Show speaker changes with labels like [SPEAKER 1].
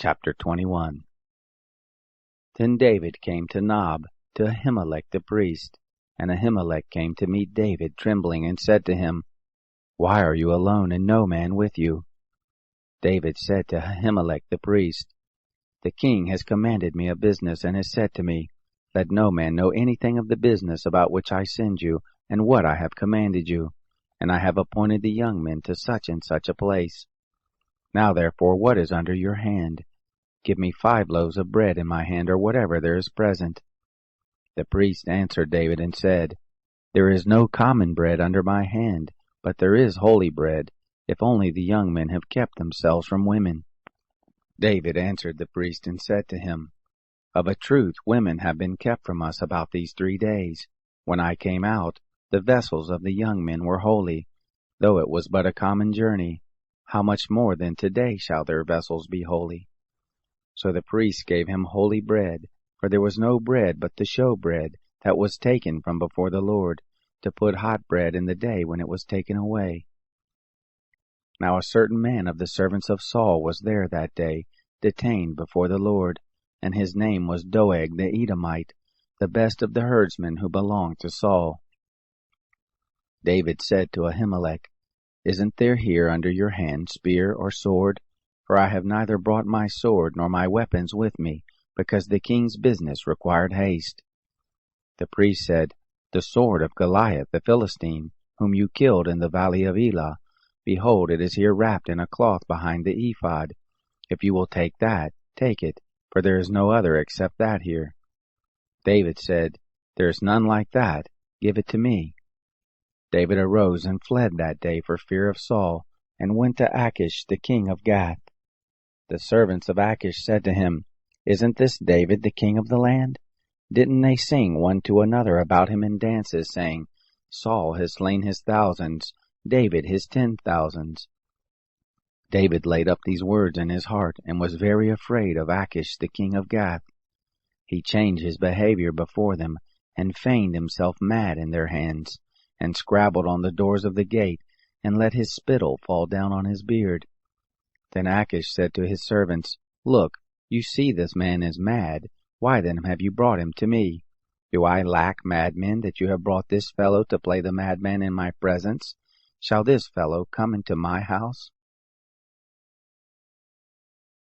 [SPEAKER 1] Chapter 21. Then David came to Nob, to Ahimelech the priest. And Ahimelech came to meet David, trembling, and said to him, Why are you alone, and no man with you? David said to Ahimelech the priest, The king has commanded me a business, and has said to me, Let no man know anything of the business about which I send you, and what I have commanded you. And I have appointed the young men to such and such a place. Now therefore, what is under your hand? Give me 5 loaves of bread in my hand, or whatever there is present. The priest answered David and said, There is no common bread under my hand, but there is holy bread, if only the young men have kept themselves from women. David answered the priest and said to him, Of a truth women have been kept from us about these 3 days. When I came out, the vessels of the young men were holy, though it was but a common journey. How much more then today shall their vessels be holy? So the priest gave him holy bread, for there was no bread but the show bread that was taken from before the Lord, to put hot bread in the day when it was taken away. Now a certain man of the servants of Saul was there that day, detained before the Lord, and his name was Doeg the Edomite, the best of the herdsmen who belonged to Saul. David said to Ahimelech, Isn't there here under your hand spear or sword? For I have neither brought my sword nor my weapons with me, because the king's business required haste. The priest said, The sword of Goliath the Philistine, whom you killed in the valley of Elah, behold, it is here wrapped in a cloth behind the ephod. If you will take that, take it, for there is no other except that here. David said, There is none like that. Give it to me. David arose and fled that day for fear of Saul, and went to Achish the king of Gath. The servants of Achish said to him, Isn't this David the king of the land? Didn't they sing one to another about him in dances, saying, Saul has slain his thousands, David his 10,000s? David laid up these words in his heart, and was very afraid of Achish the king of Gath. He changed his behavior before them, and feigned himself mad in their hands, and scrabbled on the doors of the gate, and let his spittle fall down on his beard. Then Achish said to his servants, Look, you see this man is mad. Why then have you brought him to me? Do I lack madmen, that you have brought this fellow to play the madman in my presence? Shall this fellow come into my house?